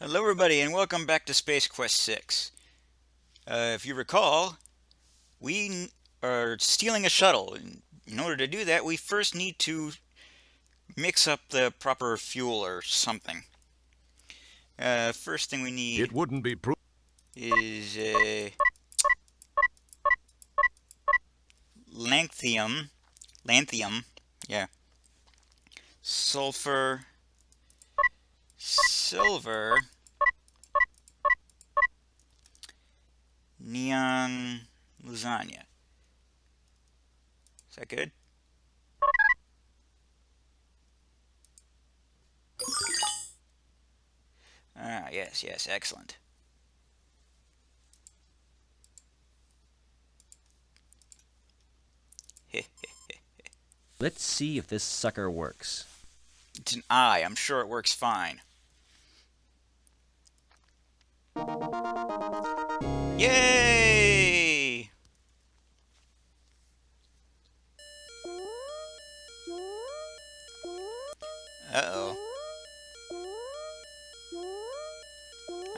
Hello everybody and welcome back to Space Quest 6. If you recall, we are stealing a shuttle. And in order to do that, we first need to mix up the proper fuel or something. First thing we need It wouldn't be is lanthium. Lanthium, yeah. Sulfur, silver, neon lasagna. Is that good? Ah, yes, excellent. Let's see if this sucker works. It's an eye. I'm sure it works fine. Yay! Uh-oh.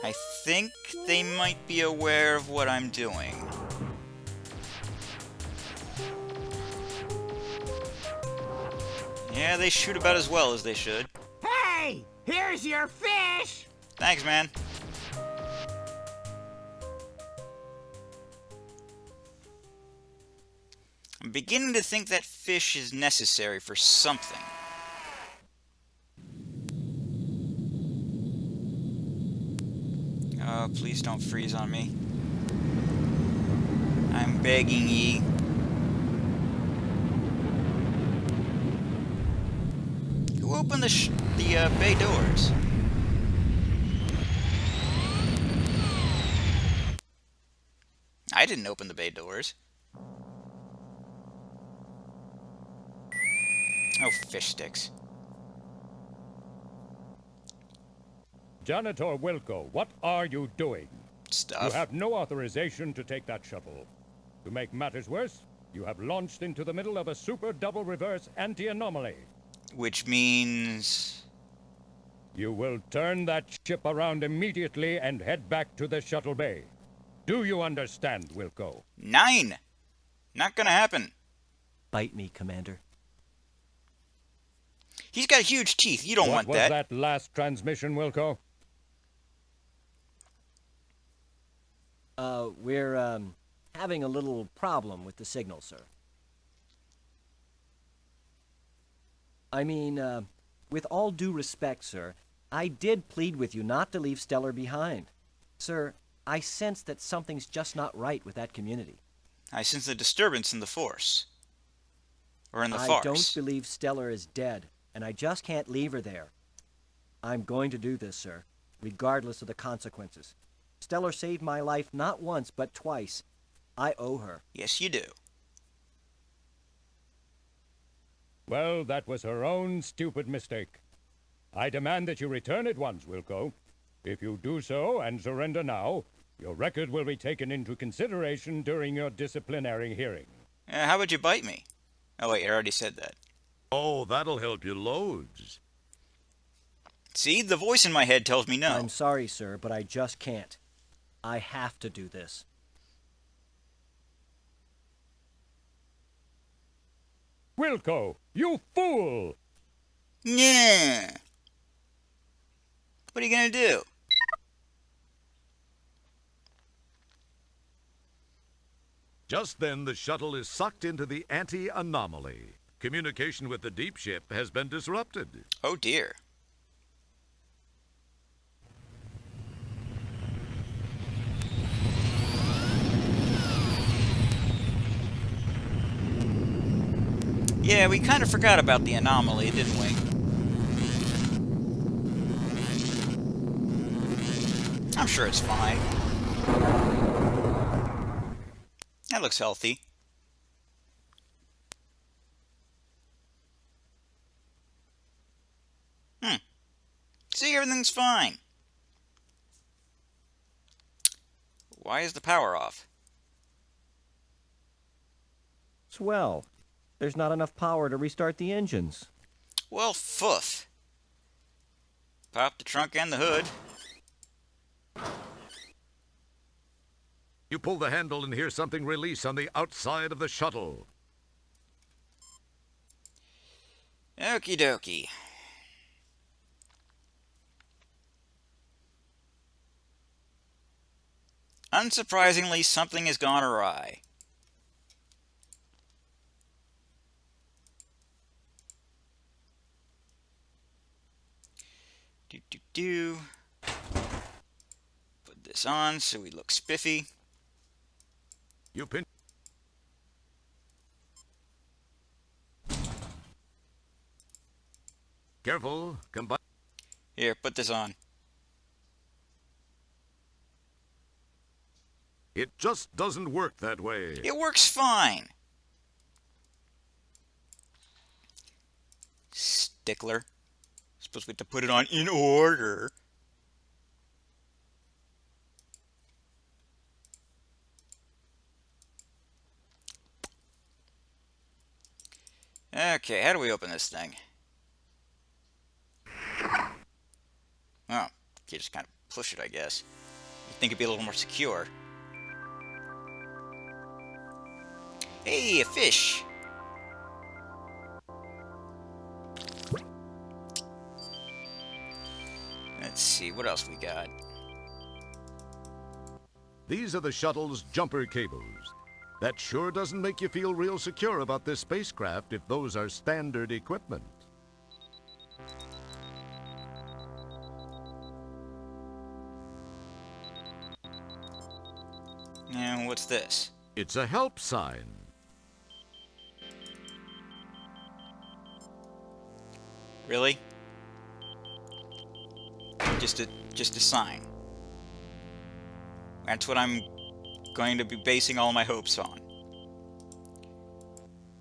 I think they might be aware of what I'm doing. Yeah, they shoot about as well as they should. Hey! Here's your fish! Thanks, man. I'm beginning to think that fish is necessary for something. Oh, please don't freeze on me. I'm begging ye. Who opened the bay doors? I didn't open the bay doors. Oh, fish sticks. Janitor Wilco, what are you doing? Stuff. You have no authorization to take that shuttle. To make matters worse, you have launched into the middle of a super double reverse anti-anomaly. Which means... You will turn that ship around immediately and head back to the shuttle bay. Do you understand, Wilco? 9! Not gonna happen. Bite me, Commander. He's got huge teeth. You don't want What that. was that last transmission, Wilco? We're having a little problem with the signal, sir. I mean, with all due respect, sir, I did plead with you not to leave Stellar behind. Sir, I sense that something's just not right with that community. I sense a disturbance in the Force. Or in the I Farce. don't believe Stellar is dead, and I just can't leave her there. I'm going to do this, sir, regardless of the consequences. Stellar saved my life not once, but twice. I owe her. Yes, you do. Well, that was her own stupid mistake. I demand that you return at once, Wilco. If you do so and surrender now, your record will be taken into consideration during your disciplinary hearing. How would you bite me? Oh, wait, I already said that. Oh, that'll help you loads. See, the voice in my head tells me no. I'm sorry, sir, but I just can't. I have to do this. Wilco, you fool! Yeah. What are you gonna do? Just then, the shuttle is sucked into the anti-anomaly. Communication with the deep ship has been disrupted. Oh, dear. Yeah, we kind of forgot about the anomaly, didn't we? I'm sure it's fine. That looks healthy. See, everything's fine. Why is the power off? Swell. There's not enough power to restart the engines. Well, foof. Pop the trunk and the hood. You pull the handle and hear something release on the outside of the shuttle. Okie dokie. Unsurprisingly, something has gone awry. Do do do. Put this on so we look spiffy. You pin. Careful, combine. Here, put this on. It just doesn't work that way. It works fine. Stickler. Supposed we have to put it on in order. Okay, how do we open this thing? Oh, you just kind of push it, I guess. You'd think it'd be a little more secure. Hey, a fish! Let's see, what else we got? These are the shuttle's jumper cables. That sure doesn't make you feel real secure about this spacecraft if those are standard equipment. And what's this? It's a help sign. Really? Just a sign. That's what I'm going to be basing all my hopes on.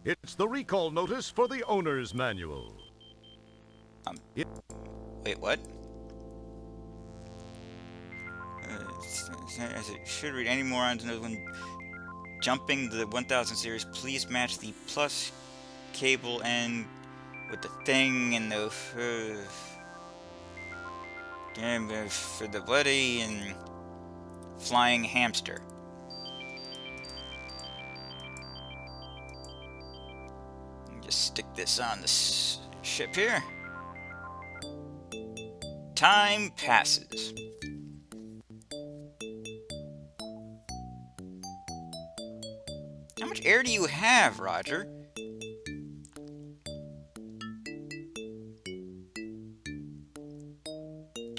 It's the recall notice for the owner's manual. Wait, what? As it should read, any morons know when jumping the 1000 series, please match the plus cable end with the thing and the for the bloody and flying hamster. Just stick this on the ship here. Time passes. How much air do you have, Roger?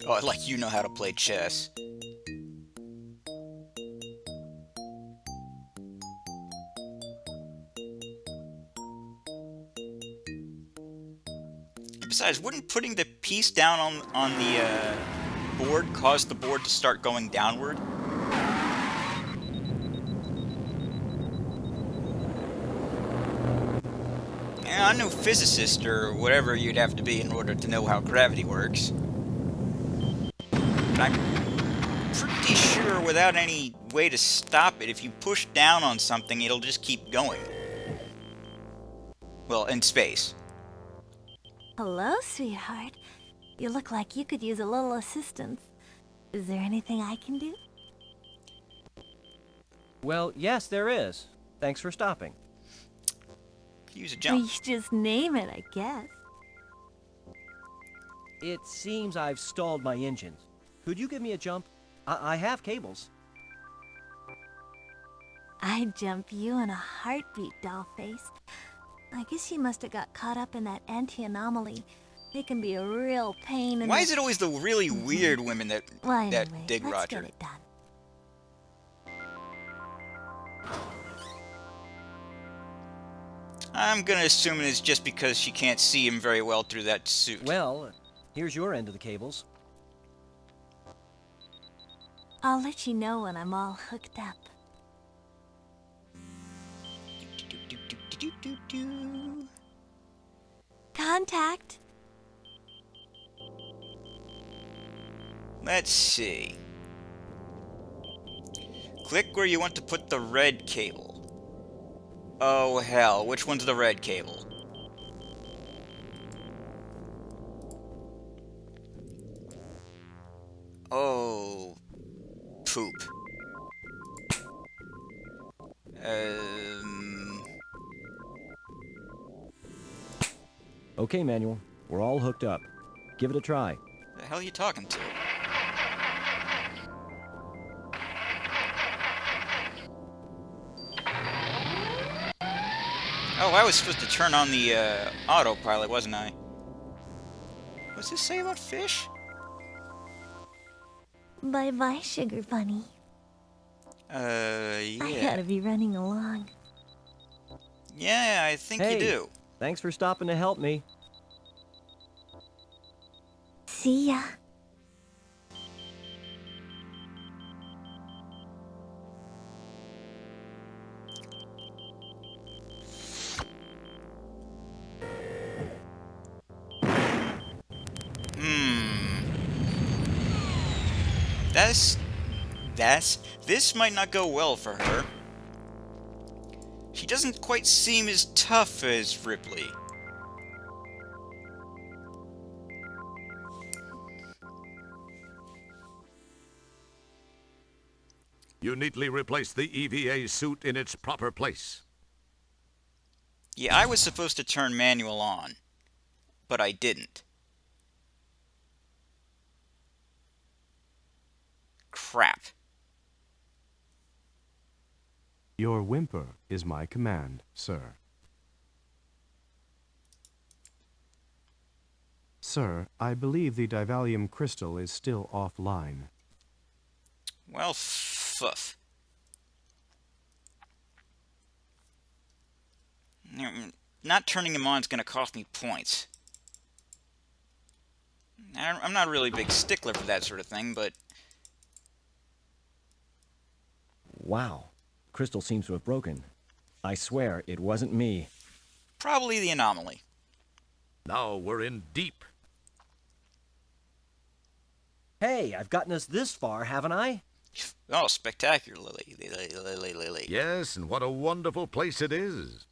Oh, like you know how to play chess. Besides, wouldn't putting the piece down on the board cause the board to start going downward? Yeah, I'm no physicist or whatever you'd have to be in order to know how gravity works. But I'm pretty sure without any way to stop it, if you push down on something, it'll just keep going. Well, in space. Hello, sweetheart. You look like you could use a little assistance. Is there anything I can do? Well, yes, there is. Thanks for stopping. Use a We jump. should just name it, I guess. It seems I've stalled my engines. Could you give me a jump? I have cables. I'd jump you in a heartbeat, dollface. I guess you must have got caught up in that anti-anomaly. They can be a real pain in Why the... is it always the really weird women that Well, anyway, that dig let's Roger? get it done. I'm gonna assume it's just because she can't see him very well through that suit. Well, here's your end of the cables. I'll let you know when I'm all hooked up. Contact! Let's see. Click where you want to put the red cable. Oh hell, which one's the red cable? Oh, poop. Um, Okay, Manual. We're all hooked up. Give it a try. the hell are you talking to? Oh, I was supposed to turn on the autopilot, wasn't I? What's this say about fish? Bye-bye, Sugar Bunny. I Yeah. gotta be running along. Yeah, I think you Hey. do. Thanks for stopping to help me. See ya. Hmm. This might not go well for her. She doesn't quite seem as tough as Ripley. You neatly replace the EVA suit in its proper place. Yeah, I was supposed to turn manual on, but I didn't. Crap. Your whimper is my command, sir. Sir, I believe the divalium crystal is still offline. Well, fuff. Not turning him on is going to cost me points. I'm not really a big stickler for that sort of thing, but Wow. Crystal seems to have broken. I swear it wasn't me. probably the anomaly. Now we're in deep. Hey, I've gotten us this far, haven't I? Oh, spectacularly. Lily. Yes, and what a wonderful place it is.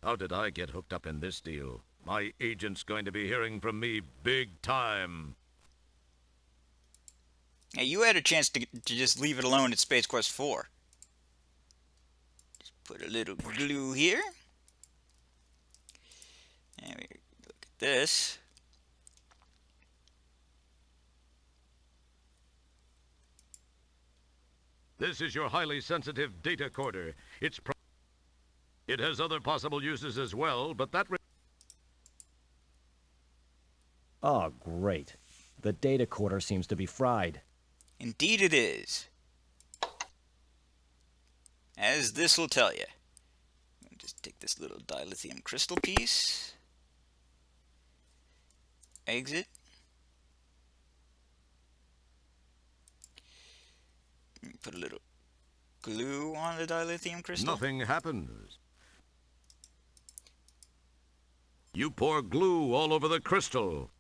How did I get hooked up in this deal? My agent's going to be hearing from me big time. Hey, you had a chance to just leave it alone at Space Quest 4. Just put a little glue here. And we look at this. This is your highly sensitive data corder. It has other possible uses as well, but that... Oh, great. The data quarter seems to be fried. Indeed it is. As this will tell you. I'll just take this little dilithium crystal piece. Exit. Put a little glue on the dilithium crystal. Nothing happens. You pour glue all over the crystal.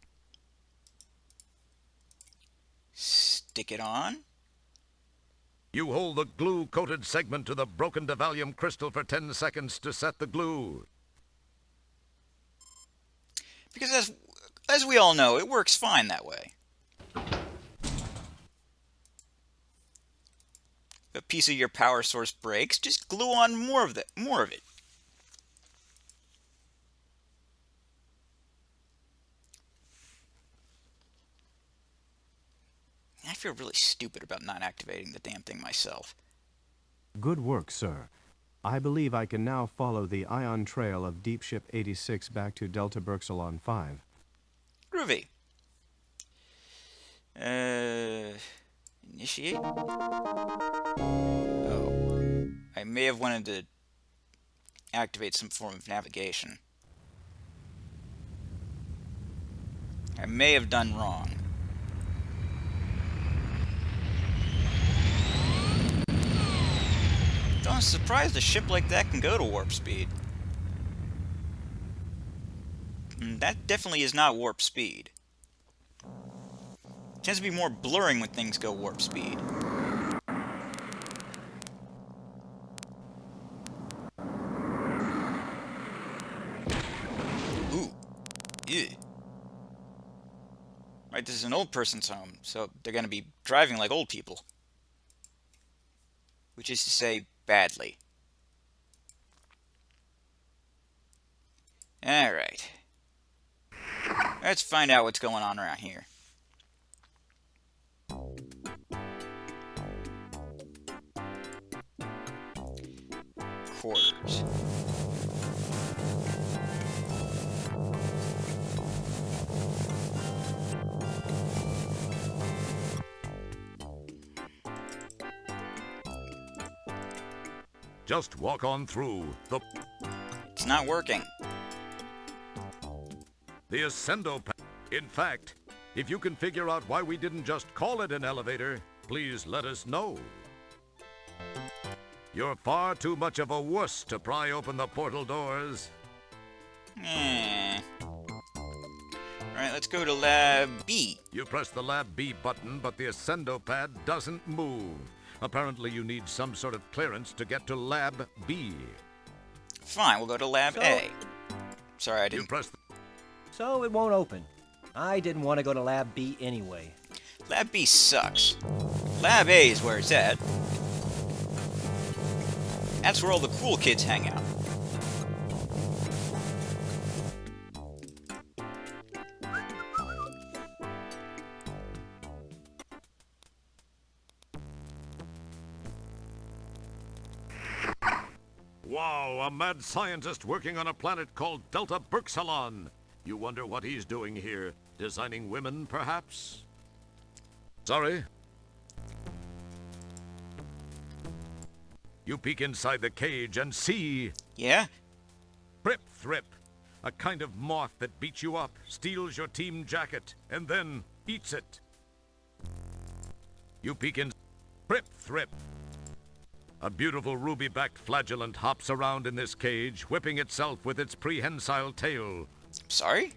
Stick it on. You hold the glue-coated segment to the broken divalium crystal for 10 seconds to set the glue. Because as we all know, it works fine that way. If a piece of your power source breaks, just glue on more of it. I feel really stupid about not activating the damn thing myself. Good work, sir. I believe I can now follow the ion trail of Deep Ship 86 back to Delta Berxalon 5. Groovy. Initiate? Oh. I may have wanted to activate some form of navigation. I may have done wrong. I'm surprised a ship like that can go to warp speed. That definitely is not warp speed. It tends to be more blurring when things go warp speed. Ooh. Ew. Right, this is an old person's home, so they're gonna be driving like old people. which is to say, badly. Alright. Let's find out what's going on around here. Quarters. Just walk on through. It's not working. The Ascendo Pad. In fact, if you can figure out why we didn't just call it an elevator, please let us know. You're far too much of a wuss to pry open the portal doors. Alright, let's go to Lab B. You press the Lab B button, but the Ascendo Pad doesn't move. Apparently you need some sort of clearance to get to Lab B. Fine, we'll go to Lab A. Sorry, I You didn't... press the... So it won't open. I didn't want to go to Lab B anyway. Lab B sucks. Lab A is where it's at. That's where all the cool kids hang out. Wow, a mad scientist working on a planet called Delta Burxalon. You wonder what he's doing here? Designing women, perhaps? Sorry? You peek inside the cage and see... Yeah? Prip Thrip, a kind of moth that beats you up, steals your team jacket, and then eats it. You peek in... Prip Thrip. A beautiful ruby-backed flagellant hops around in this cage, whipping itself with its prehensile tail. Sorry?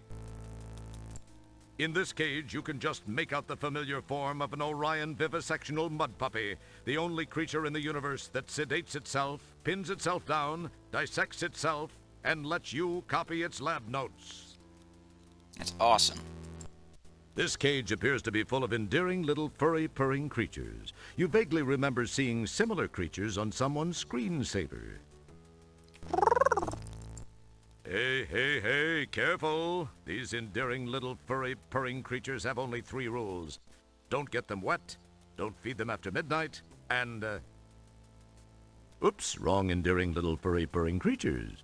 In this cage, you can just make out the familiar form of an Orion vivisectional mud puppy, the only creature in the universe that sedates itself, pins itself down, dissects itself, and lets you copy its lab notes. That's awesome. This cage appears to be full of endearing little furry purring creatures. You vaguely remember seeing similar creatures on someone's screensaver. Hey, careful. These endearing little furry purring creatures have only 3 rules. Don't get them wet, don't feed them after midnight, and, oops, wrong endearing little furry purring creatures.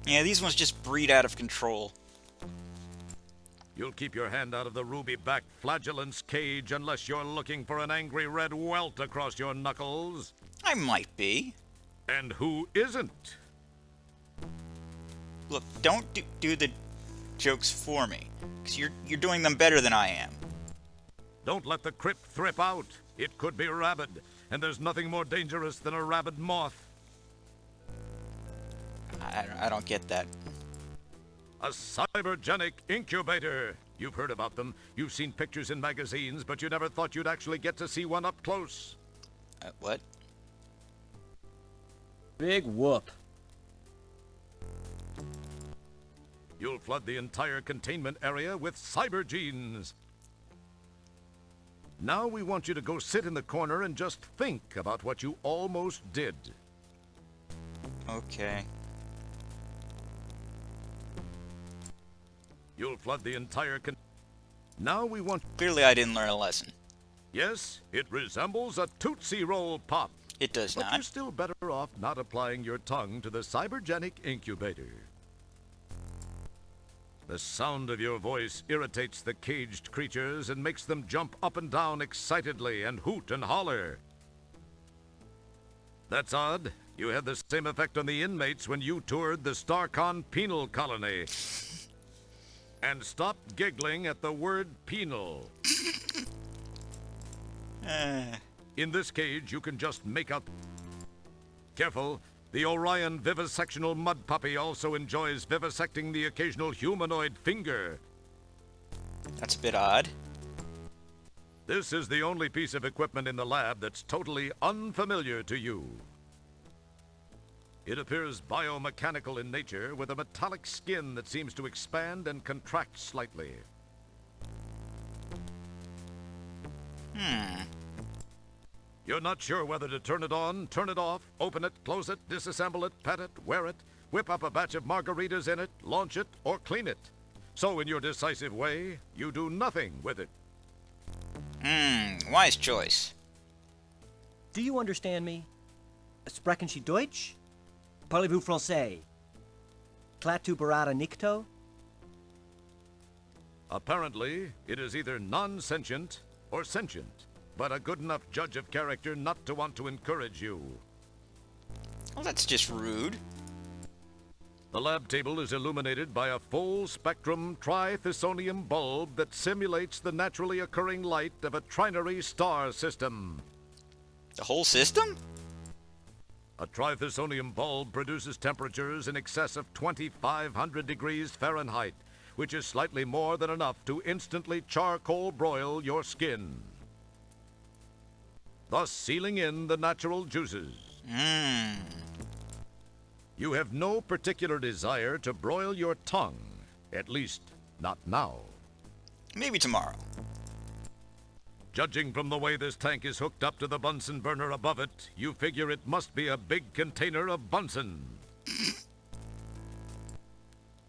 Yeah, these ones just breed out of control. You'll keep your hand out of the ruby-backed flagellant's cage unless you're looking for an angry red welt across your knuckles. I might be. And who isn't? Look, don't do the jokes for me, because you're doing them better than I am. Don't let the Crip Thrip out. It could be rabid, and there's nothing more dangerous than a rabid moth. I don't get that. A cybergenic incubator. You've heard about them. You've seen pictures in magazines, but you never thought you'd actually get to see one up close. What? Big whoop. You'll flood the entire containment area with cyber genes. Now we want you to go sit in the corner and just think about what you almost did. Okay. You'll flood the entire Now we want... Clearly I didn't learn a lesson. Yes, it resembles a Tootsie Roll Pop. It does But not. you're still better off not applying your tongue to the cybergenic incubator. The sound of your voice irritates the caged creatures and makes them jump up and down excitedly and hoot and holler. That's odd. You had the same effect on the inmates when you toured the Starcon penal colony. And stop giggling at the word penal. In this cage, you can just make out... Careful, the Orion vivisectional mud puppy also enjoys vivisecting the occasional humanoid finger. That's a bit odd. This is the only piece of equipment in the lab that's totally unfamiliar to you. It appears biomechanical in nature, with a metallic skin that seems to expand and contract slightly. You're not sure whether to turn it on, turn it off, open it, close it, disassemble it, pet it, wear it, whip up a batch of margaritas in it, launch it, or clean it. So in your decisive way, you do nothing with it. Wise choice. Do you understand me? Sprechen Sie Deutsch? Parlez-vous français? Klaatu barada nikto? Apparently, it is either non-sentient or sentient, but a good enough judge of character not to want to encourage you. Well, that's just rude. The lab table is illuminated by a full-spectrum trithisonium bulb that simulates the naturally occurring light of a trinary star system. The whole system? A trithisonium bulb produces temperatures in excess of 2,500 degrees Fahrenheit, which is slightly more than enough to instantly charcoal broil your skin, thus sealing in the natural juices. You have no particular desire to broil your tongue, at least not now. Maybe tomorrow. Judging from the way this tank is hooked up to the Bunsen burner above it, you figure it must be a big container of Bunsen.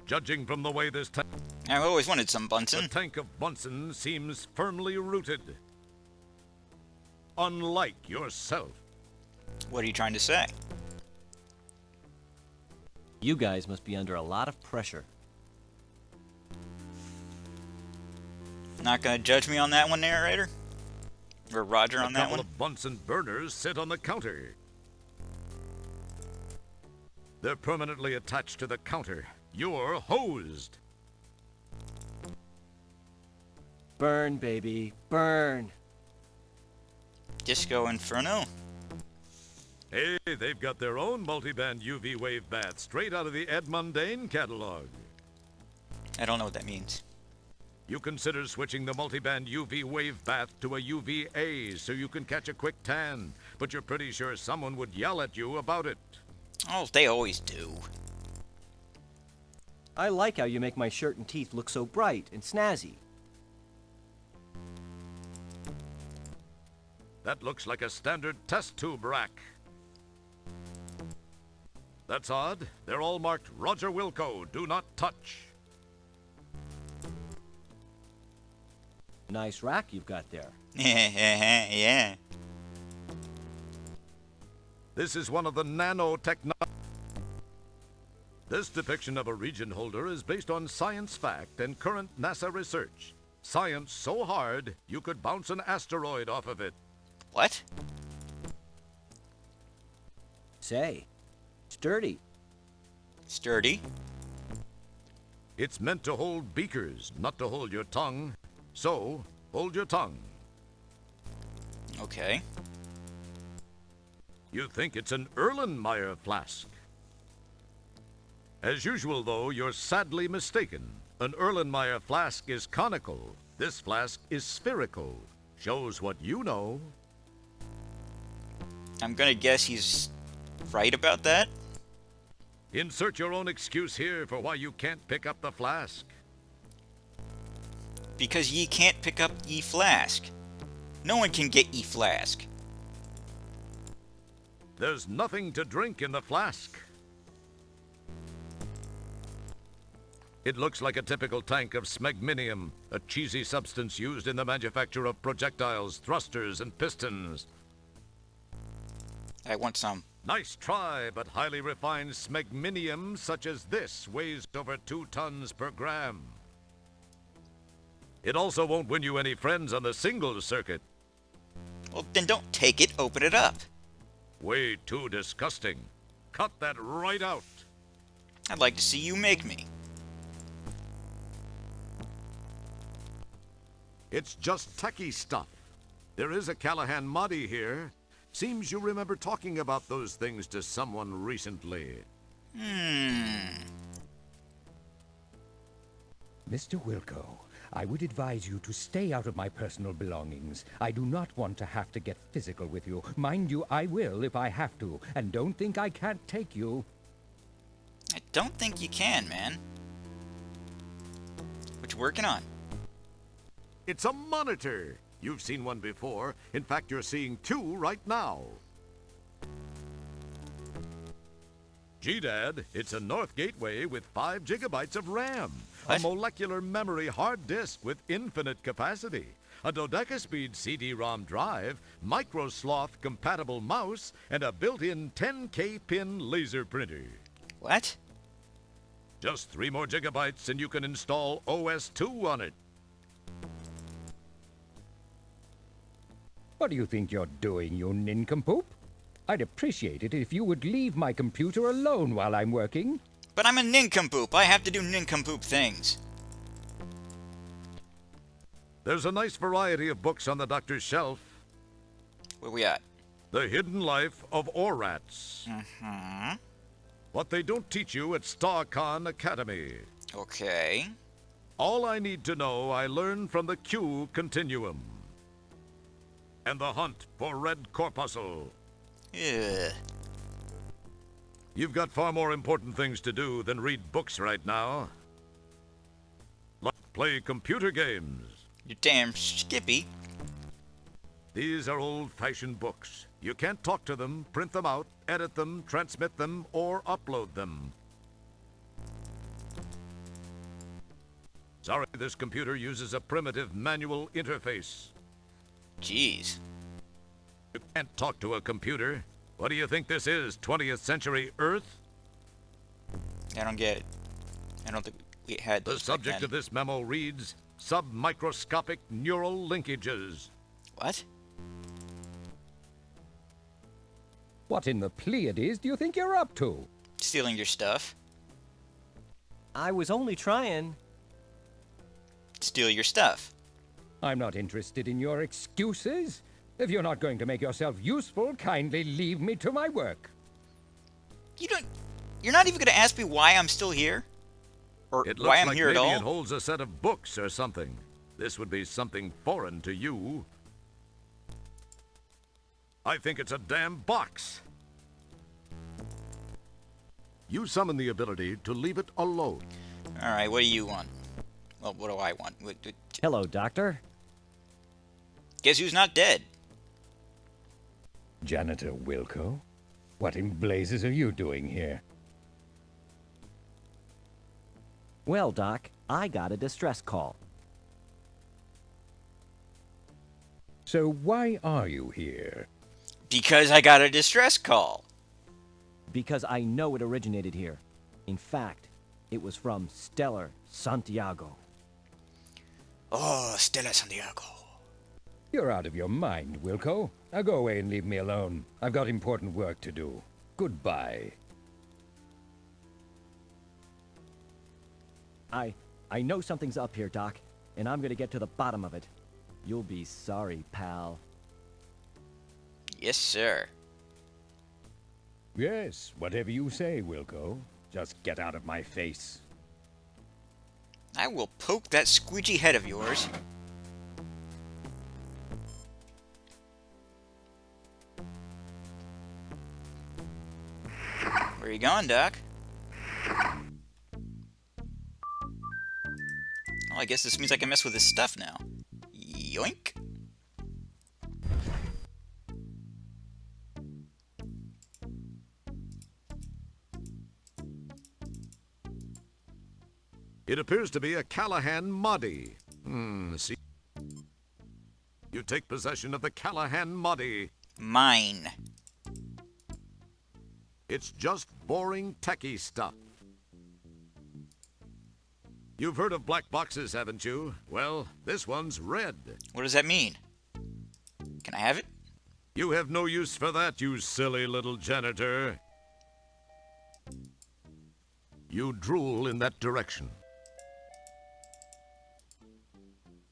Judging from the way this tank... I've always wanted some The Bunsen. tank of Bunsen seems firmly rooted. Unlike yourself. What are you trying to say? You guys must be under a lot of pressure. Not gonna judge me on that one, narrator? Or Roger on A that couple one? of Bunsen burners sit on the counter. They're permanently attached to the counter. You're hosed. Burn, baby, burn. Disco Inferno? Hey, they've got their own multiband UV wave bath straight out of the Ed Mundane catalog. I don't know what that means. You consider switching the multiband UV wave bath to a UVA so you can catch a quick tan, but you're pretty sure someone would yell at you about it. Oh, they always do. I like how you make my shirt and teeth look so bright and snazzy. That looks like a standard test tube rack. That's odd. They're all marked Roger Wilco, do not touch. Nice rack you've got there. Yeah. This is one of the nanotechno... This depiction of a region holder is based on science fact and current NASA research. Science so hard, you could bounce an asteroid off of it. What? Say, sturdy. Sturdy? It's meant to hold beakers, not to hold your tongue. So, hold your tongue. Okay. You think it's an Erlenmeyer flask. As usual, though, you're sadly mistaken. An Erlenmeyer flask is conical. This flask is spherical. Shows what you know. I'm gonna guess he's right about that. Insert your own excuse here for why you can't pick up the flask. Because ye can't pick up ye flask. No one can get ye flask. There's nothing to drink in the flask. It looks like a typical tank of smegminium, a cheesy substance used in the manufacture of projectiles, thrusters, and pistons. I want some. Nice try, but highly refined smegminium such as this weighs over 2 tons per gram. It also won't win you any friends on the singles circuit. Well, then don't take it, open it up. Way too disgusting. Cut that right out. I'd like to see you make me. It's just techie stuff. There is a Callahan Mahdi here. Seems you remember talking about those things to someone recently. Mr. Wilco, I would advise you to stay out of my personal belongings. I do not want to have to get physical with you. Mind you, I will if I have to, and don't think I can't take you. I don't think you can, man. What you working on? It's a monitor. You've seen one before. In fact, you're seeing two right now. GDAD, it's a North Gateway with 5 gigabytes of RAM. What? A molecular memory hard disk with infinite capacity. A Dodeca-speed CD-ROM drive, MicroSloth compatible mouse, and a built-in 10K pin laser printer. What? Just 3 more gigabytes and you can install OS2 on it. What do you think you're doing, you nincompoop? I'd appreciate it if you would leave my computer alone while I'm working. But I'm a nincompoop. I have to do nincompoop things. There's a nice variety of books on the doctor's shelf. Where we at? The Hidden Life of Orats. Mm-hmm. What they don't teach you at StarCon Academy. Okay. All I need to know I learned from the Q Continuum. And the hunt for Red Corpuscle. Ugh. You've got far more important things to do than read books right now. Like play computer games. You damn Skippy. These are old-fashioned books. You can't talk to them, print them out, edit them, transmit them, or upload them. Sorry, this computer uses a primitive manual interface. Jeez. You can't talk to a computer. What do you think this is, 20th century Earth? I don't get it. I don't think we had The those back subject then. of this memo reads, submicroscopic neural linkages. What? What in the Pleiades do you think you're up to? Stealing your stuff? I was only trying. Steal your stuff. I'm not interested in your excuses. If you're not going to make yourself useful, kindly leave me to my work. You're not even gonna ask me why I'm still here? Or It why looks I'm like here at maybe all? it holds a set of books or something. This would be something foreign to you. I think it's a damn box. You summon the ability to leave it alone. Alright, what do you want? Well, what do I want? Hello, Doctor. Guess who's not dead? Janitor Wilco? What in blazes are you doing here? Well, Doc, I got a distress call. So why are you here? Because I got a distress call. Because I know it originated here. In fact, it was from Stellar Santiago. Oh, Stella Santiago. You're out of your mind, Wilco. Now go away and leave me alone. I've got important work to do. Goodbye. I know something's up here, Doc, and I'm gonna get to the bottom of it. You'll be sorry, pal. Yes, sir. Yes, whatever you say, Wilco. Just get out of my face. I will poke that squeegee head of yours. Where you going, Doc? Well, I guess this means I can mess with his stuff now. Yoink. It appears to be a Callahan Muddy. See? You take possession of the Callahan Muddy. Mine. It's just boring techie stuff. You've heard of black boxes, haven't you? Well, this one's red. What does that mean? Can I have it? You have no use for that, you silly little janitor. You drool in that direction.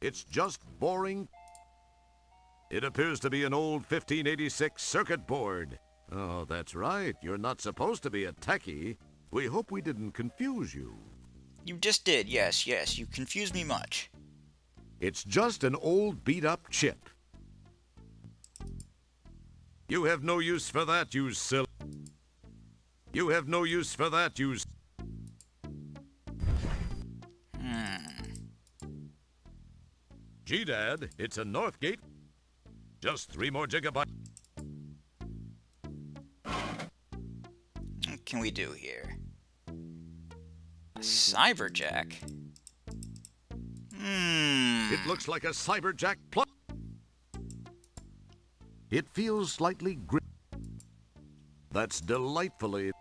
It's just boring. It appears to be an old 1586 circuit board. Oh, that's right. You're not supposed to be a techie. We hope we didn't confuse you. You just did, yes, yes. You confused me much. It's just an old beat-up chip. You have no use for that, you silly... You have no use for that, you... Gee, Dad, it's a Northgate. Just 3 more gigabytes. What can we do here? A cyberjack? It looks like a Cyberjack plug. It feels slightly grim. That's delightfully.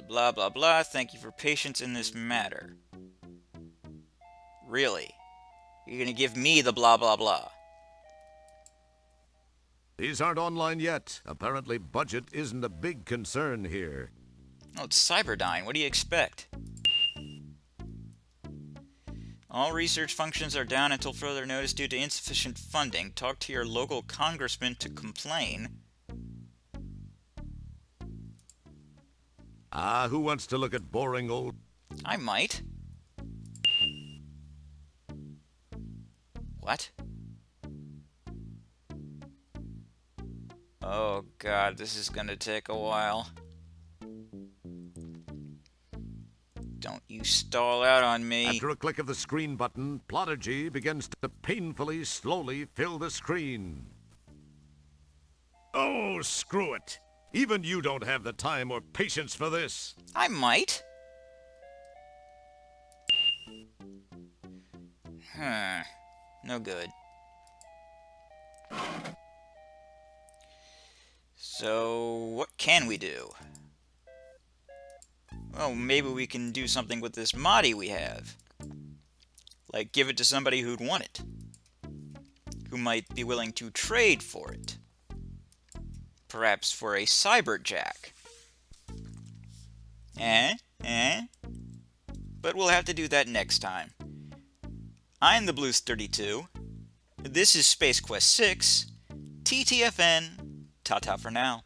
Blah blah blah. Thank you for patience in this matter. Really? You're gonna give me the blah blah blah? These aren't online yet. Apparently, budget isn't a big concern here. Oh, it's Cyberdyne. What do you expect? All research functions are down until further notice due to insufficient funding. Talk to your local congressman to complain. Ah, who wants to look at boring old... I might. What? Oh god, this is gonna take a while. Don't you stall out on me. After a click of the screen button, Plotagy begins to painfully, slowly fill the screen. Oh, screw it. Even you don't have the time or patience for this. I might. No good. So, what can we do? Well, maybe we can do something with this Mahdi we have. Like, give it to somebody who'd want it. Who might be willing to trade for it. Perhaps for a cyberjack. But we'll have to do that next time. I'm the Blues32. This is Space Quest 6. TTFN. Ta-ta for now.